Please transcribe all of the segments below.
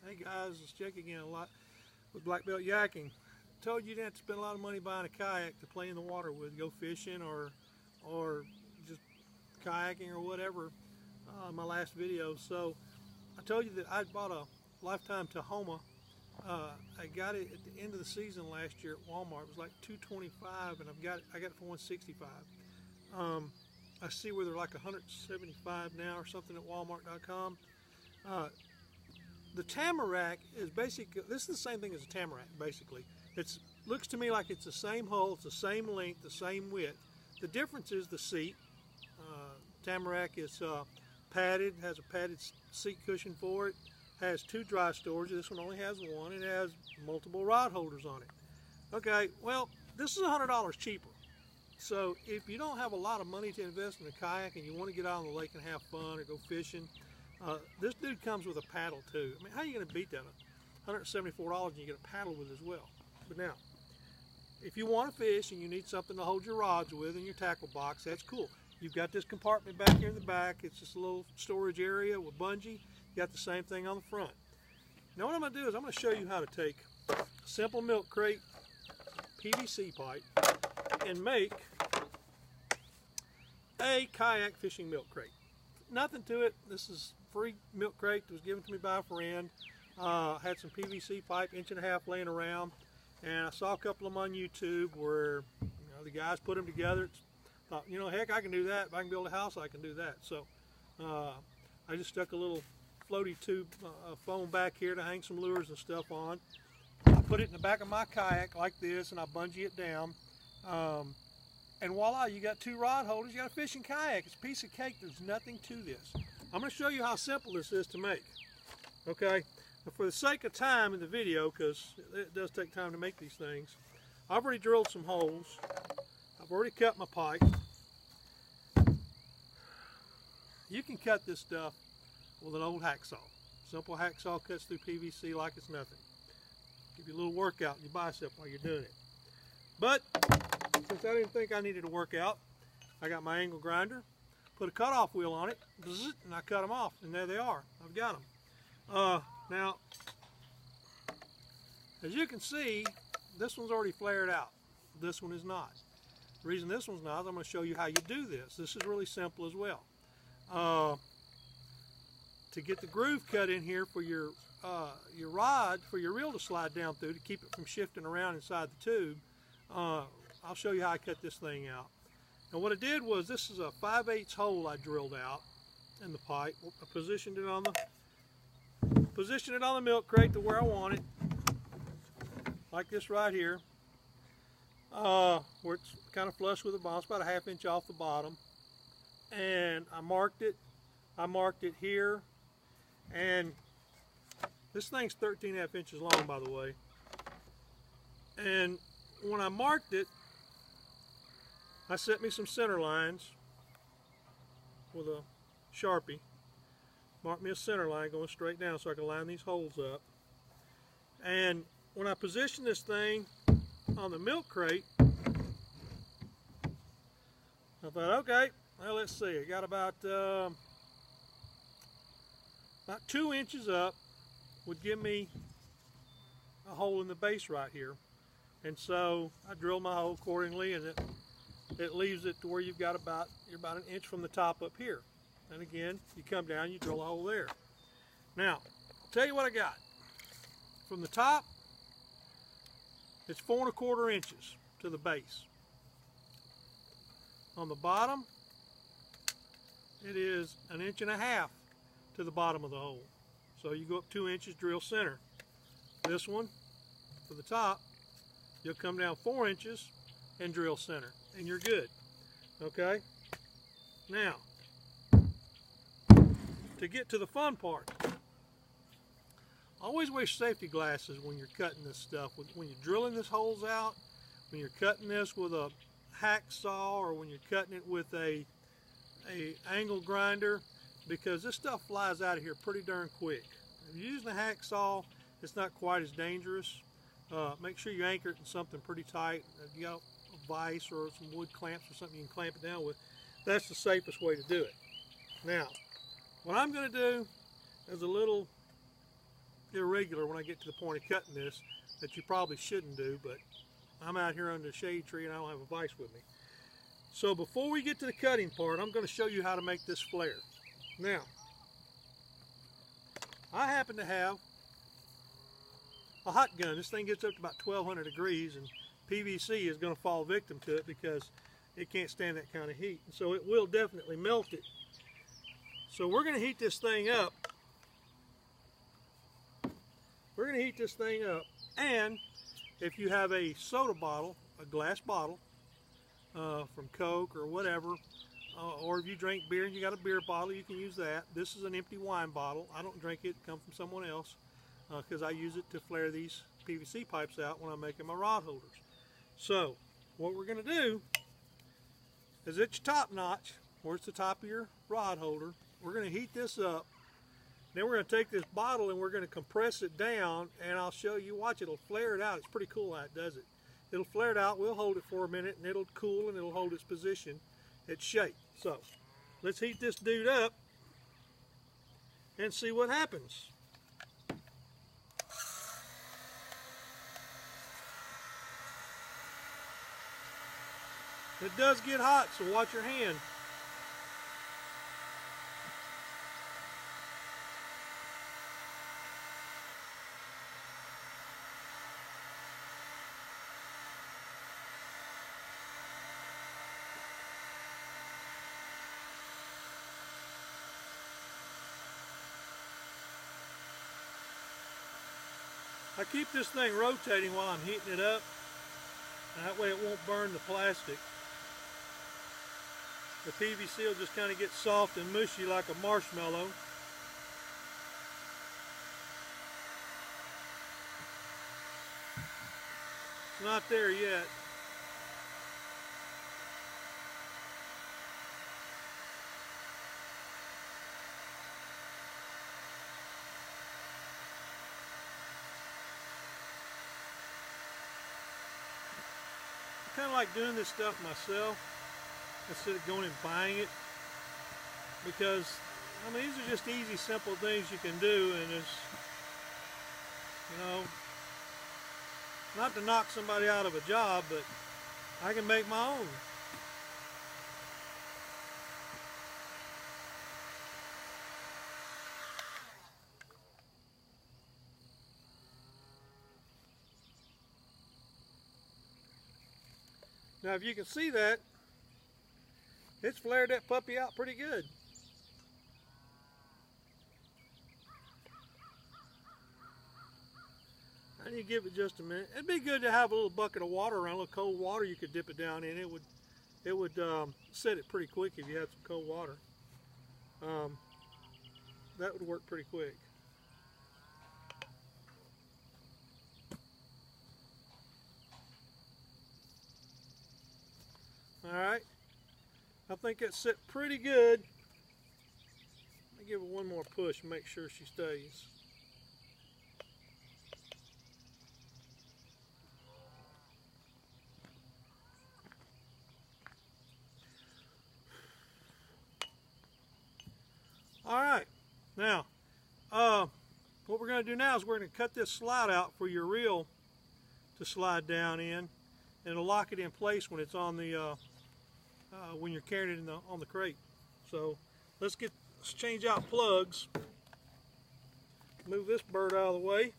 Hey guys, it's Jake again, a lot with Black Belt Yakking. Told you didn't have to spend a lot of money buying a kayak to play in the water with, go fishing or just kayaking or whatever in my last video. So I told you that I bought a Lifetime Tahoma. I got it at the end of the season last year at Walmart. It was like $225, and I got it for $165. I see where they're like $175 now or something at Walmart.com. The Tamarack is basically, this is the same thing as a Tamarack basically. It looks to me like it's the same hull, it's the same length, the same width. The difference is the seat. Tamarack is padded, has a padded seat cushion for it, has two dry storage. This one only has one. It has multiple rod holders on it. Okay, well, this is $100 cheaper. So if you don't have a lot of money to invest in a kayak and you want to get out on the lake and have fun or go fishing, this dude comes with a paddle too. I mean, how are you going to beat that? $174 and you get a paddle with it as well. But now, if you want to fish and you need something to hold your rods with in your tackle box, that's cool. You've got this compartment back here in the back. It's just a little storage area with bungee. You got the same thing on the front. Now what I'm going to do is I'm going to show you how to take a simple milk crate PVC pipe and make a kayak fishing milk crate. Nothing to it. This is free milk crate that was given to me by a friend. Had some PVC pipe, 1.5 inches laying around, and I saw a couple of them on YouTube where the guys put them together. Thought, heck, I can do that. If I can build a house, I can do that. So I just stuck a little floaty tube foam back here to hang some lures and stuff on. I put it in the back of my kayak like this, and I bungee it down. And voila, you got two rod holders, you got a fishing kayak. It's a piece of cake. There's nothing to this. I'm going to show you how simple this is to make. Okay, but for the sake of time in the video, because it does take time to make these things, I've already drilled some holes. I've already cut my pipe. You can cut this stuff with an old hacksaw. Simple hacksaw cuts through PVC like it's nothing. Give you a little workout in your bicep while you're doing it. But since I didn't think I needed to work out, I got my angle grinder, put a cutoff wheel on it, and I cut them off, and there they are. I've got them. Now, as you can see, this one's already flared out. This one is not. The reason this one's not is I'm going to show you how you do this. This is really simple as well. To get the groove cut in here for your rod, for your reel to slide down through to keep it from shifting around inside the tube, I'll show you how I cut this thing out. And what I did was, this is a 5/8 hole I drilled out in the pipe. I positioned it on the milk crate to where I want it, like this right here, where it's kind of flush with the bottom. It's about a 1/2 inch off the bottom. And I marked it. I marked it here, and this thing's 13.5 inches long, by the way. And when I marked it, I set me some center lines with a Sharpie. Marked me a center line going straight down so I can line these holes up. And when I positioned this thing on the milk crate, I thought, okay, well, let's see. I got about 2 inches up would give me a hole in the base right here. And so I drilled my hole accordingly, and it leaves it to where you're about 1 inch from the top up here. And again, you come down, you drill a hole there. Now, I'll tell you what I got. From the top, it's 4 1/4 inches to the base. On the bottom, it is 1.5 inches to the bottom of the hole. So you go up 2 inches, drill center. This one, for the top, you'll come down 4 inches and drill center, and you're good. Okay? Now, to get to the fun part, always wear safety glasses when you're cutting this stuff. When you're drilling these holes out, when you're cutting this with a hacksaw, or when you're cutting it with a angle grinder, because this stuff flies out of here pretty darn quick. If you're using a hacksaw, it's not quite as dangerous. Make sure you anchor it in something pretty tight. If you got a vise or some wood clamps or something you can clamp it down with, that's the safest way to do it. Now, what I'm going to do is a little irregular regular when I get to the point of cutting this that you probably shouldn't do, but I'm out here under a shade tree and I don't have a vise with me. So before we get to the cutting part, I'm going to show you how to make this flare. Now, I happen to have a hot gun. This thing gets up to about 1200 degrees, and PVC is going to fall victim to it because it can't stand that kind of heat. So it will definitely melt it. So we're going to heat this thing up. We're going to heat this thing up, and if you have a soda bottle, a glass bottle from Coke or whatever, or if you drink beer and you got a beer bottle, you can use that. This is an empty wine bottle. I don't drink it, it comes from someone else because I use it to flare these PVC pipes out when I'm making my rod holders. So what we're going to do is at your top notch, where it's the top of your rod holder, we're going to heat this up. Then we're going to take this bottle and we're going to compress it down, and I'll show you. Watch, it'll flare it out. It's pretty cool how it does it. It'll flare it out, we'll hold it for a minute, and it'll cool and it'll hold its position, its shape. So let's heat this dude up and see what happens. It does get hot, so watch your hand. I keep this thing rotating while I'm heating it up. That way it won't burn the plastic. The PVC will just kind of get soft and mushy like a marshmallow. It's not there yet. I kind of like doing this stuff myself instead of going and buying it, because I mean, these are just easy, simple things you can do, and it's, you know, not to knock somebody out of a job, but I can make my own. Now, if you can see that, it's flared that puppy out pretty good. I need to give it just a minute. It'd be good to have a little bucket of water around, a little cold water you could dip it down in. It would set it pretty quick if you had some cold water. That would work pretty quick. Alright, I think it's set pretty good. Let me give it one more push and make sure she stays. Alright, now what we're going to do now is we're going to cut this slide out for your reel to slide down in, and it'll lock it in place when it's on the when you're carrying it on the crate. So let's change out plugs. Move this bird out of the way.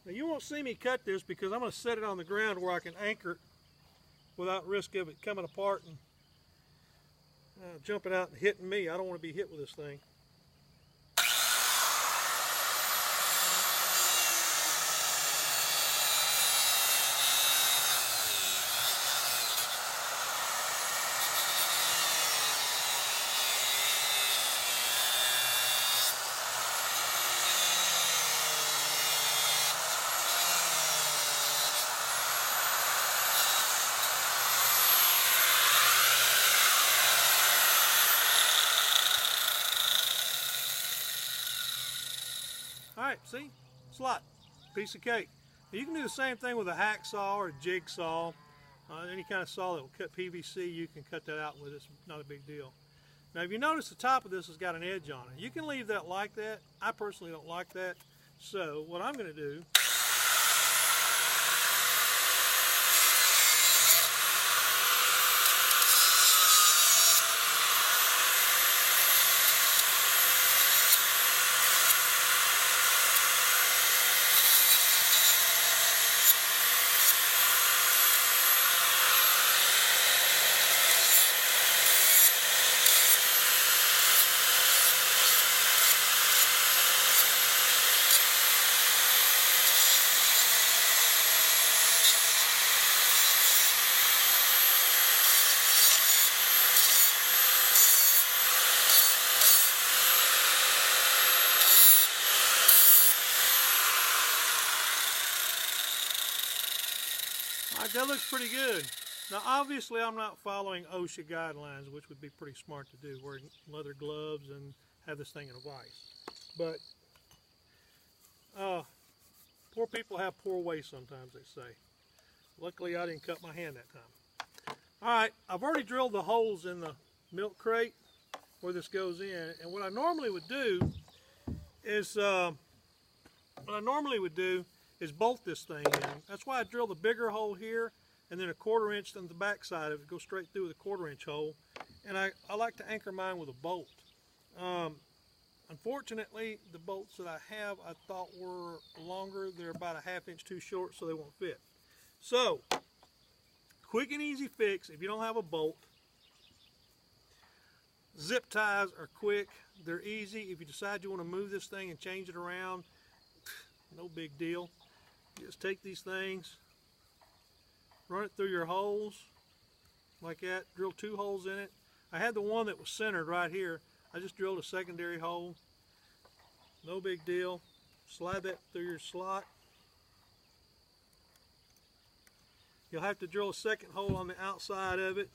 Now you won't see me cut this because I'm going to set it on the ground where I can anchor it without risk of it coming apart and jumping out and hitting me. I don't want to be hit with this thing. Alright, see? Slot. Piece of cake. Now you can do the same thing with a hacksaw or a jigsaw. Any kind of saw that will cut PVC, you can cut that out with. It's not a big deal. Now, if you notice, the top of this has got an edge on it. You can leave that like that. I personally don't like that. So what I'm going to do, that looks pretty good. Now, obviously, I'm not following OSHA guidelines, which would be pretty smart to do, wearing leather gloves and have this thing in a vise. But poor people have poor waste sometimes, they say. Luckily, I didn't cut my hand that time. All right, I've already drilled the holes in the milk crate where this goes in, and what I normally would do is bolt this thing in. That's why I drill the bigger hole here and then a 1/4 inch on the back side of it, go straight through with a 1/4 inch hole. And I like to anchor mine with a bolt. Unfortunately, the bolts that I have I thought were longer. They're about a 1/2 inch too short, so they won't fit. So, quick and easy fix if you don't have a bolt. Zip ties are quick, they're easy. If you decide you want to move this thing and change it around, no big deal. You just take these things, run it through your holes like that, drill 2 holes in it. I had the one that was centered right here. I just drilled a secondary hole. No big deal. Slide that through your slot. You'll have to drill a second hole on the outside of it.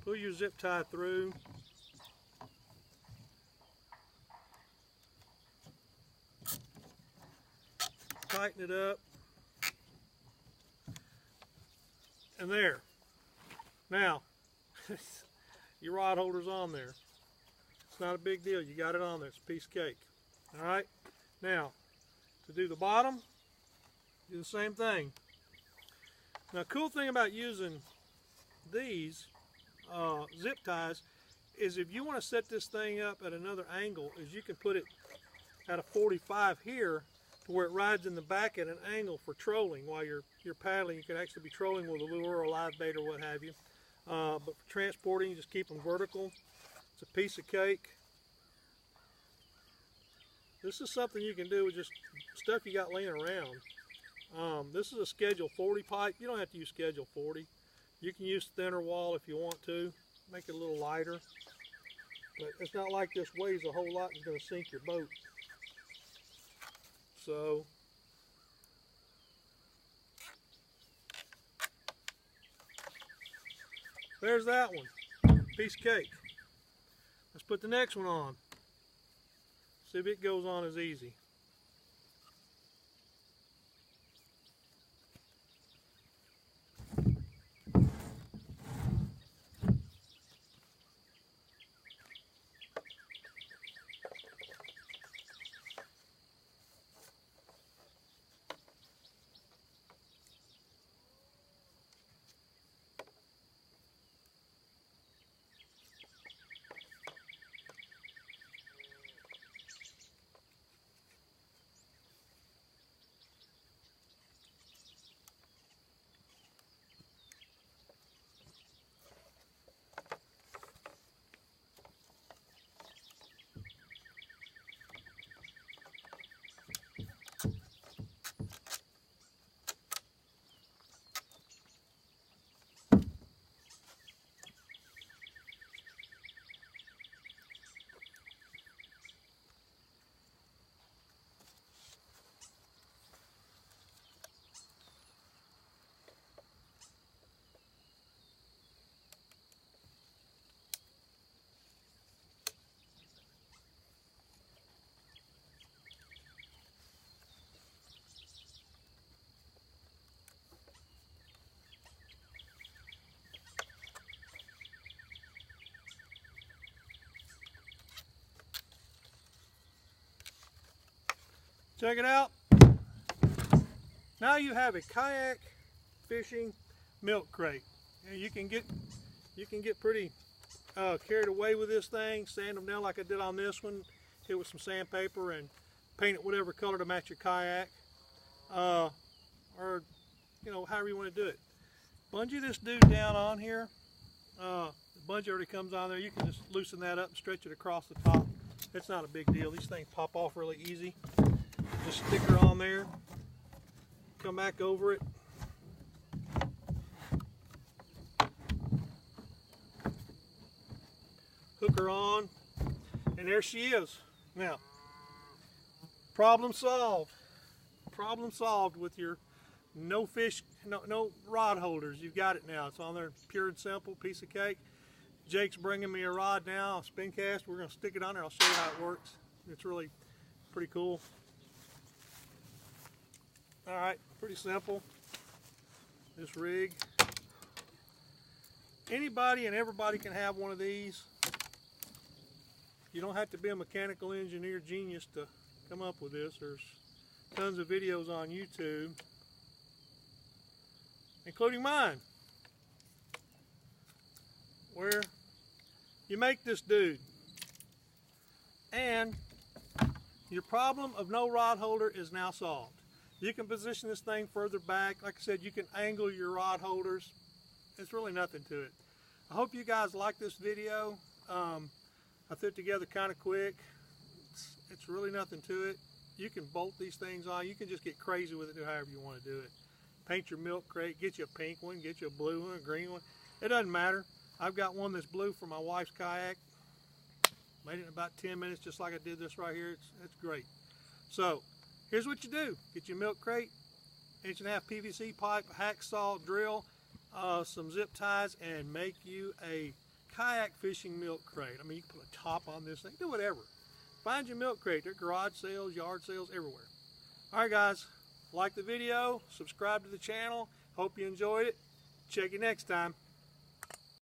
Pull your zip tie through. Tighten it up. And there. Now, your rod holder's on there. It's not a big deal. You got it on there. It's a piece of cake. All right. Now, to do the bottom, do the same thing. Now, cool thing about using these zip ties is if you want to set this thing up at another angle, is you can put it at a 45 here to where it rides in the back at an angle for trolling. While you're paddling, you can actually be trolling with a lure or a live bait or what have you. But for transporting, you just keep them vertical. It's a piece of cake. This is something you can do with just stuff you got laying around. This is a Schedule 40 pipe. You don't have to use Schedule 40. You can use thinner wall if you want to. Make it a little lighter. But it's not like this weighs a whole lot and is going to sink your boat. So, there's that one. Piece of cake. Let's put the next one on. See if it goes on as easy. Check it out. Now you have a kayak fishing milk crate. And you can get pretty carried away with this thing. Sand them down like I did on this one. Hit with some sandpaper and paint it whatever color to match your kayak. Or you know, however you want to do it. Bungee this dude down on here. The bungee already comes on there. You can just loosen that up and stretch it across the top. It's not a big deal. These things pop off really easy. Just stick her on there. Come back over it. Hook her on. And there she is. Now, problem solved. Problem solved with your no rod holders. You've got it now. It's on there, pure and simple, piece of cake. Jake's bringing me a rod now, a spin cast. We're going to stick it on there. I'll show you how it works. It's really pretty cool. All right, pretty simple. This rig. Anybody and everybody can have one of these. You don't have to be a mechanical engineer genius to come up with this. There's tons of videos on YouTube, including mine, where you make this dude, and your problem of no rod holder is now solved. You can position this thing further back. Like I said, you can angle your rod holders. It's really nothing to it. I hope you guys like this video. I threw it together kind of quick. It's really nothing to it. You can bolt these things on. You can just get crazy with it, do however you want to do it. Paint your milk crate, get you a pink one, get you a blue one, a green one. It doesn't matter. I've got one that's blue for my wife's kayak. Made it in about 10 minutes, just like I did this right here. It's great. So, here's what you do. Get your milk crate, 1.5 PVC pipe, a hacksaw, drill, some zip ties, and make you a kayak fishing milk crate. I mean, you can put a top on this thing, do whatever. Find your milk crate. They're garage sales, yard sales, everywhere. All right, guys, like the video, subscribe to the channel. Hope you enjoyed it. Check you next time.